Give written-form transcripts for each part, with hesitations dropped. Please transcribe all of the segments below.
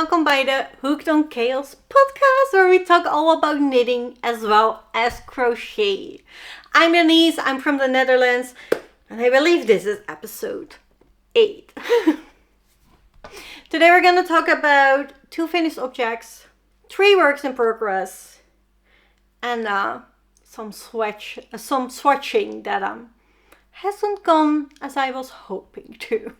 welcome by the Hooked on Chaos podcast, where we talk all about knitting as well as crochet. I'm Denise, I'm from the Netherlands, and I believe this is episode 8. Today we're going to talk about 2 finished objects, 3 works in progress, and some swatching that hasn't gone as I was hoping to.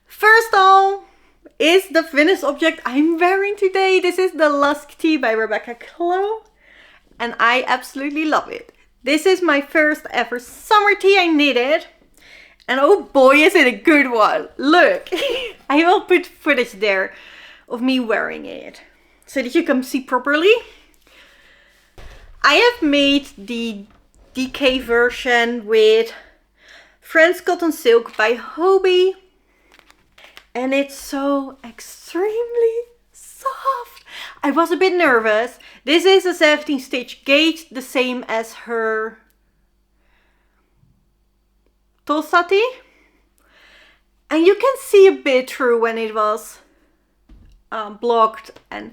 First all is the finished object I'm wearing today. This is the Lusk Tee by Rebecca Clow, and I absolutely love it. This is my first ever summer tee I knitted, and oh boy is it a good one. Look, I will put footage there of me wearing it so that you can see properly. I have made the DK version with French cotton silk by Hobie. And it's so extremely soft. I was a bit nervous. This is a 17 stitch gauge, the same as her Tulsa tee. And you can see a bit through when it was blocked. And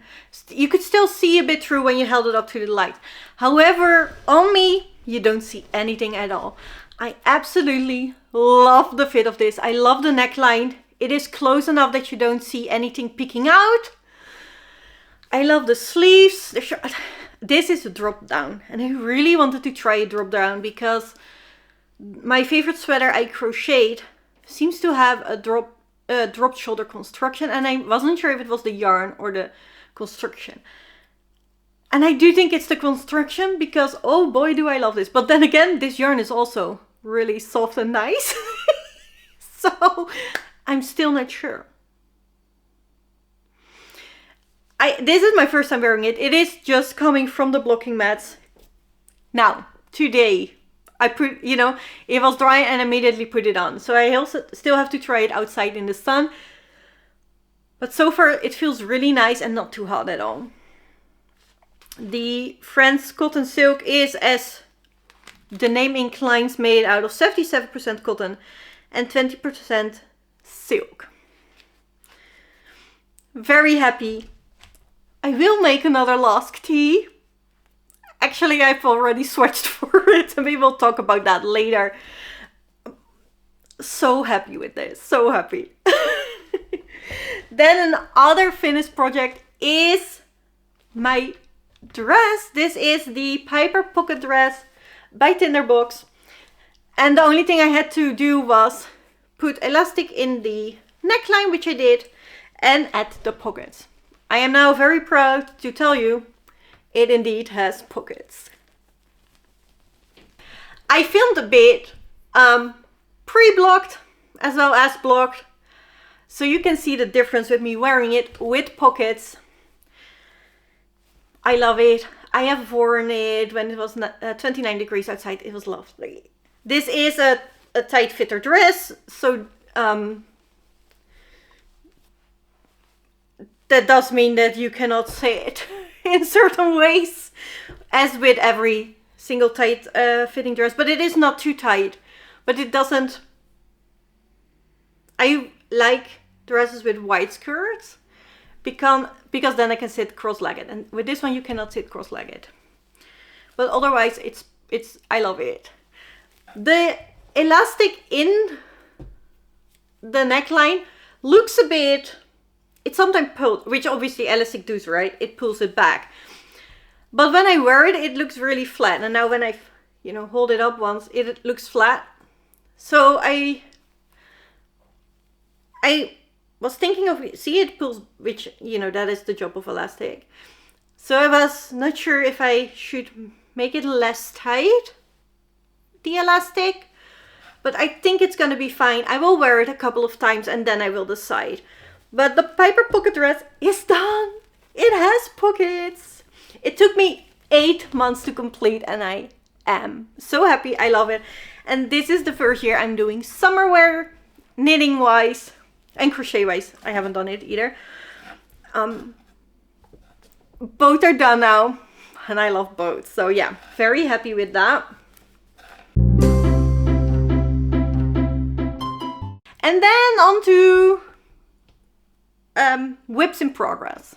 you could still see a bit through when you held it up to the light. However, on me, you don't see anything at all. I absolutely love the fit of this. I love the neckline. It is close enough that you don't see anything peeking out. I love the sleeves. This is a drop down, and I really wanted to try a drop down because my favorite sweater I crocheted seems to have a drop shoulder construction, and I wasn't sure if it was the yarn or the construction. And I do think it's the construction because oh boy do I love this. But then again, this yarn is also really soft and nice. So I'm still not sure. This is my first time wearing it. It is just coming from the blocking mats. Now, today, I put, it was dry and immediately put it on. So I also still have to try it outside in the sun. But so far, it feels really nice and not too hot at all. The French cotton silk is, as the name inclines, made out of 77% cotton and 20% silk. Very happy. I will make another Lusk Tee. Actually, I've already swatched for it, and we will talk about that later. So happy with this, so happy. Then another finished project is my dress. This is the Piper pocket dress by Tinderbox, and the only thing I had to do was put elastic in the neckline, which I did, and add the pockets. I am now very proud to tell you it indeed has pockets. I filmed a bit pre-blocked as well as blocked, so you can see the difference with me wearing it with pockets. I love it. I have worn it when it was 29 degrees outside. It was lovely. This is a tight fitter dress, so that does mean that you cannot sit in certain ways, as with every single tight fitting dress, but it is not too tight, but it doesn't. I like dresses with wide skirts because then I can sit cross-legged, and with this one you cannot sit cross-legged, but otherwise it's I love it. The elastic in the neckline looks a bit, it sometimes pulls, which obviously elastic does, right? It pulls it back. But when I wear it, it looks really flat. And now when I, hold it up once, it looks flat. So I was thinking of, see, it pulls, which, that is the job of elastic. So I was not sure if I should make it less tight, the elastic. But I think it's going to be fine. I will wear it a couple of times and then I will decide. But the Piper pocket dress is done. It has pockets. It took me 8 months to complete, and I am so happy. I love it. And this is the first year I'm doing summer wear, knitting wise and crochet wise. I haven't done it either. Both are done now, and I love both. So yeah, very happy with that. And then on to whips in progress.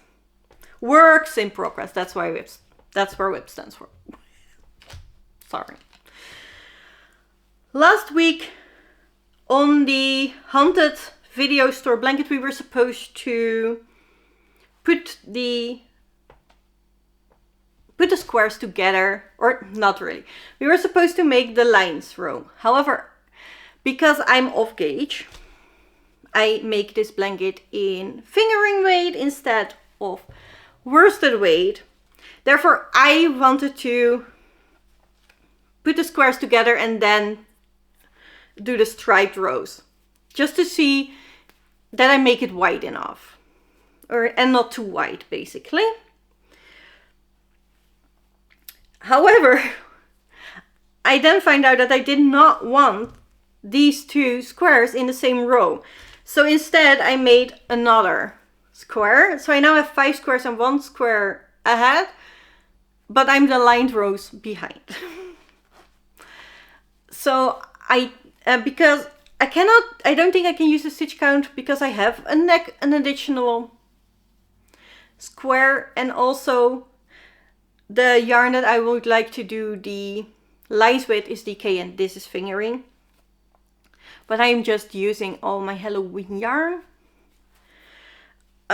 Works in progress. That's why whips. That's where whip stands for. Sorry. Last week on the haunted video store blanket, we were supposed to put the squares together, or not really. We were supposed to make the lines row. However, because I'm off gauge, I make this blanket in fingering weight instead of worsted weight. Therefore, I wanted to put the squares together and then do the striped rows, just to see that I make it wide enough, and not too wide, basically. However, I then find out that I did not want these two squares in the same row. So instead I made another square. So I now have 5 squares and 1 square ahead, but I'm the lined rows behind. So because I don't think I can use the stitch count because I have an additional square, and also the yarn that I would like to do the lines with is DK, and this is fingering. But I'm just using all my Halloween yarn.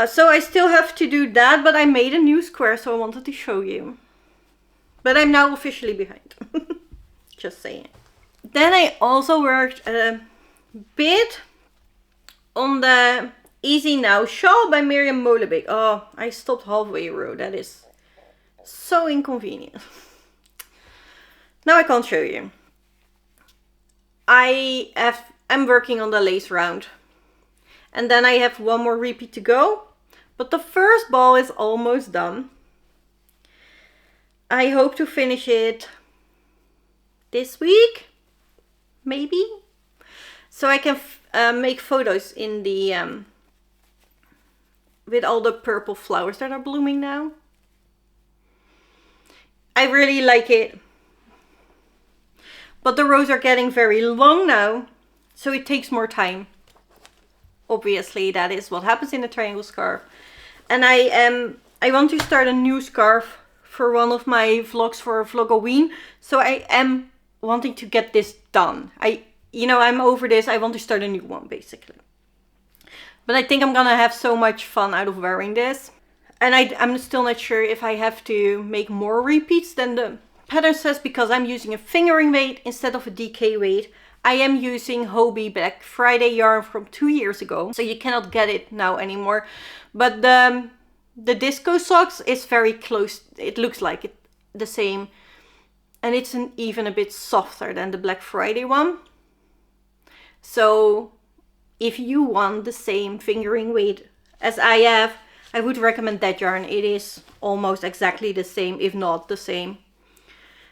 So I still have to do that, but I made a new square, so I wanted to show you. But I'm now officially behind. Just saying. Then I also worked a bit on the Easy Now Shawl by Miriam Molenbeek. Oh, I stopped halfway through. That is so inconvenient. Now I can't show you. I'm working on the lace round, and then I have one more repeat to go, but the first ball is almost done. I hope to finish it this week, maybe, so I can make photos in the with all the purple flowers that are blooming now. I really like it, but the rows are getting very long now, so it takes more time. Obviously, that is what happens in a triangle scarf. And I want to start a new scarf for one of my vlogs for Vlogoween, so I am wanting to get this done. I'm over this. I want to start a new one, basically. But I think I'm gonna have so much fun out of wearing this. And I'm still not sure if I have to make more repeats than the pattern says, because I'm using a fingering weight instead of a DK weight. I am using Hobie Black Friday yarn from 2 years ago, so you cannot get it now anymore. But the disco socks is very close. It looks like it the same, and it's even a bit softer than the Black Friday one. So if you want the same fingering weight as I have, I would recommend that yarn. It is almost exactly the same, if not the same.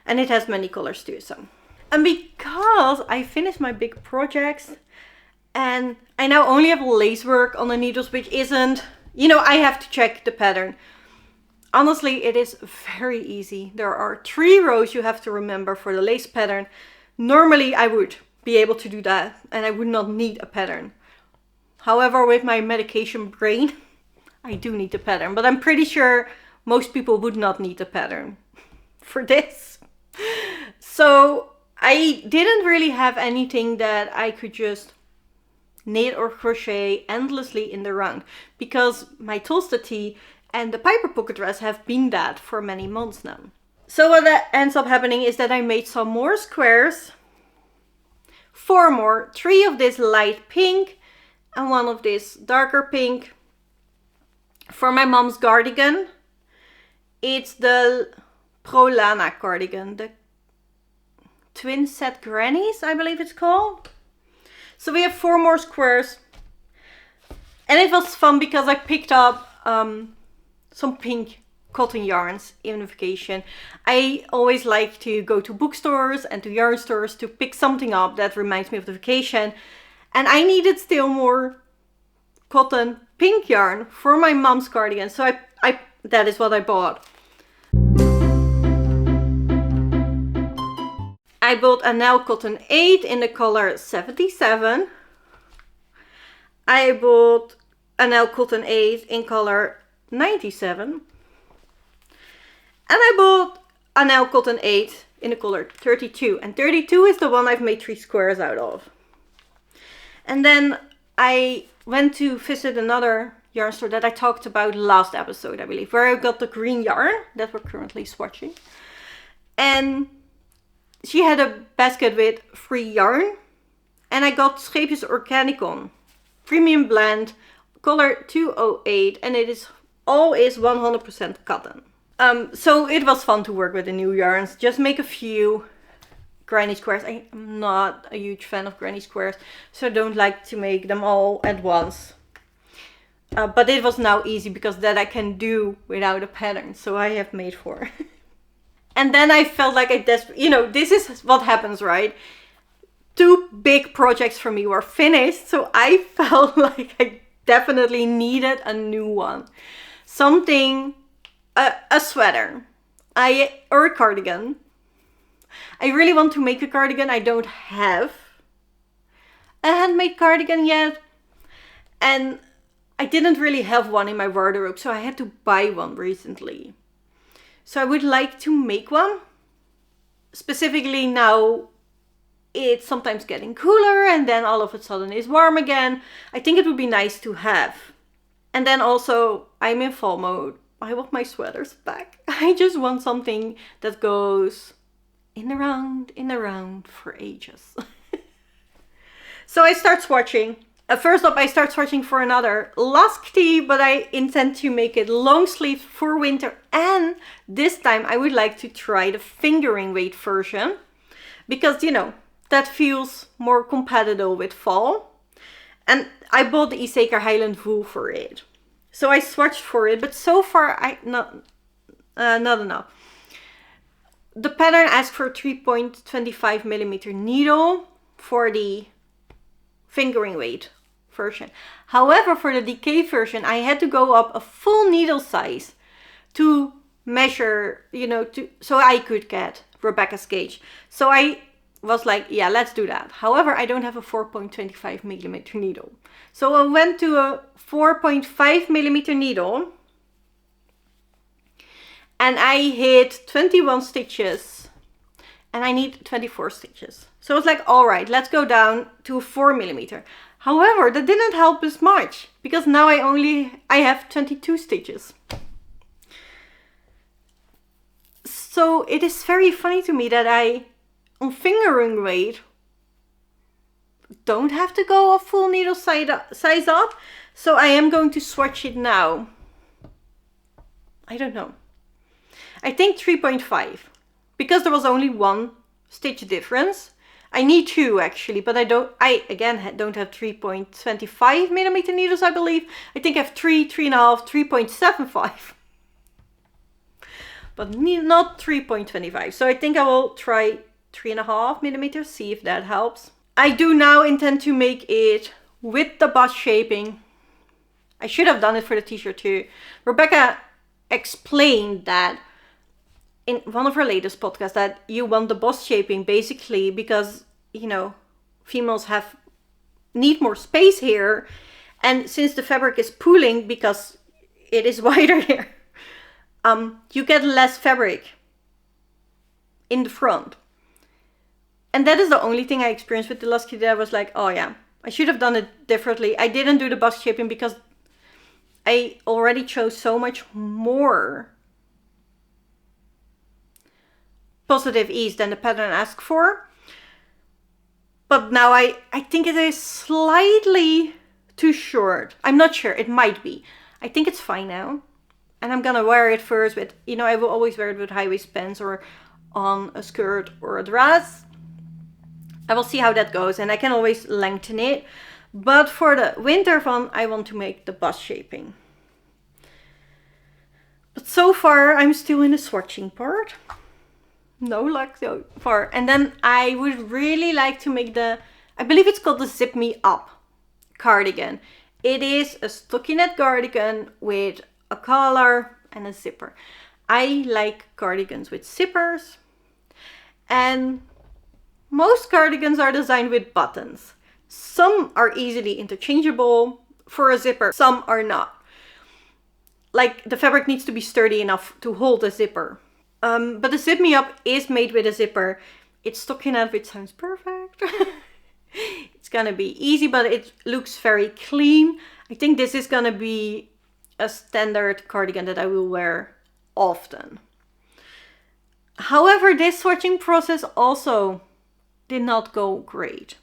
And it has many colors too, so. And because I finished my big projects and I now only have lace work on the needles, which isn't, I have to check the pattern. Honestly, it is very easy. There are 3 rows you have to remember for the lace pattern. Normally I would be able to do that and I would not need a pattern. However, with my medication brain, I do need a pattern, but I'm pretty sure most people would not need a pattern for this. So I didn't really have anything that I could just knit or crochet endlessly in the round, because my Lusk Tee and the Piper pocket dress have been that for many months now. So what that ends up happening is that I made some more squares, 4 more, 3 of this light pink and 1 of this darker pink for my mom's cardigan. It's the Prolana Cardigan, the twin set grannies, I believe it's called. So we have 4 more squares, and it was fun because I picked up some pink cotton yarns in vacation. I always like to go to bookstores and to yarn stores to pick something up that reminds me of the vacation, and I needed still more cotton pink yarn for my mom's cardigan. So that is what I bought. I bought a Now Cotton 8 in the color 77. I bought a Now Cotton 8 in color 97. And I bought a Now Cotton 8 in the color 32. And 32 is the one I've made 3 squares out of. And then I went to visit another yarn store that I talked about last episode, I believe, where I got the green yarn that we're currently swatching. And she had a basket with free yarn. And I got Scheepjes Organicon Premium Blend color 208, and it is always 100% cotton. So it was fun to work with the new yarns. Just make a few granny squares. I am not a huge fan of granny squares, so I don't like to make them all at once. But it was now easy because that I can do without a pattern, so I have made 4. And then I felt like this is what happens, right? 2 big projects for me were finished, so I felt like I definitely needed a new one. Something, a sweater, or a cardigan. I really want to make a cardigan. I don't have a handmade cardigan yet. And I didn't really have one in my wardrobe, so I had to buy one recently. So I would like to make one. Specifically now, it's sometimes getting cooler and then all of a sudden it's warm again. I think it would be nice to have. And then also, I'm in fall mode. I want my sweaters back. I just want something that goes in the round for ages. So I start swatching. First up, I start swatching for another Lusk Tee, but I intend to make it long sleeve for winter. And this time I would like to try the fingering weight version. Because, that feels more compatible with fall. And I bought the Issachar Highland wool for it. So I swatched for it, but so far not enough. The pattern asked for 3.25 millimeter needle for the fingering weight version. However, for the decay version, I had to go up a full needle size to measure, so I could get Rebecca's gauge. So I was like, yeah, let's do that. However, I don't have a 4.25 millimeter needle. So I went to a 4.5 millimeter needle and I hit 21 stitches and I need 24 stitches. So I was like, all right, let's go down to 4 millimeter. However, that didn't help as much because now I have 22 stitches. So it is very funny to me that on fingering weight don't have to go a full needle size up. So I am going to swatch it now. I don't know. I think 3.5 because there was only 1 stitch difference. I need 2 actually, but I again don't have 3.25 millimeter needles, I believe. I think I have 3, 3.5, 3.75. But not 3.25. So I think I will try 3.5 millimeters, see if that helps. I do now intend to make it with the bust shaping. I should have done it for the t-shirt too. Rebecca explained that in one of her latest podcasts that you want the bust shaping basically because, females need more space here. And since the fabric is pooling because it is wider here, you get less fabric in the front. And that is the only thing I experienced with the Lusk Tee that I was like, oh yeah, I should have done it differently. I didn't do the bust shaping because I already chose so much more positive ease than the pattern asked for. But now I think it is slightly too short. I'm not sure, it might be. I think it's fine now. And I'm gonna wear it first with, I will always wear it with high-waist pants or on a skirt or a dress. I will see how that goes and I can always lengthen it. But for the winter one, I want to make the bust shaping. But so far, I'm still in the swatching part. No luck so far. And then I would really like to make I believe it's called the Zip Me Up cardigan. It is a stockinette cardigan with a collar and a zipper. I like cardigans with zippers, and most cardigans are designed with buttons. Some are easily interchangeable for a zipper, some are not. Like, the fabric needs to be sturdy enough to hold a zipper. But the Zip Me Up is made with a zipper. It's stockinette, which sounds perfect. It's gonna be easy, but it looks very clean. I think this is gonna be a standard cardigan that I will wear often. However, this swatching process also did not go great.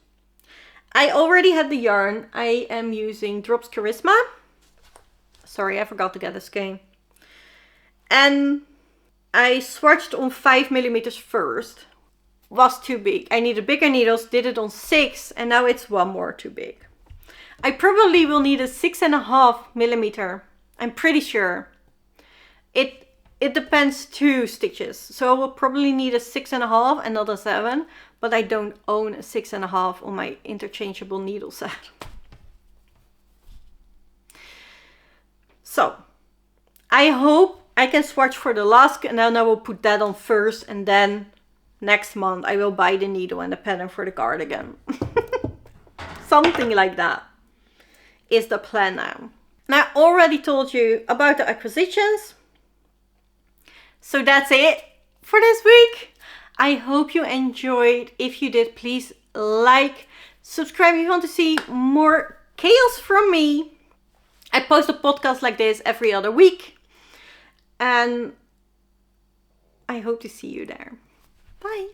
I already had the yarn. I am using Drops Charisma. Sorry, I forgot to get a skein. And I swatched on 5mm first. Was too big. I needed bigger needles, did it on 6, and now it's one more too big. I probably will need a 6.5mm. I'm pretty sure. It depends 2 stitches. So I will probably need a 6.5 and not a 7, but I don't own a 6.5 on my interchangeable needle set. So, I hope I can swatch for the Lusk, and then I will put that on first, and then next month I will buy the needle and the pattern for the cardigan. Something like that is the plan now. And I already told you about the acquisitions. So that's it for this week. I hope you enjoyed. If you did, please like, subscribe if you want to see more chaos from me. I post a podcast like this every other week. And I hope to see you there. Bye.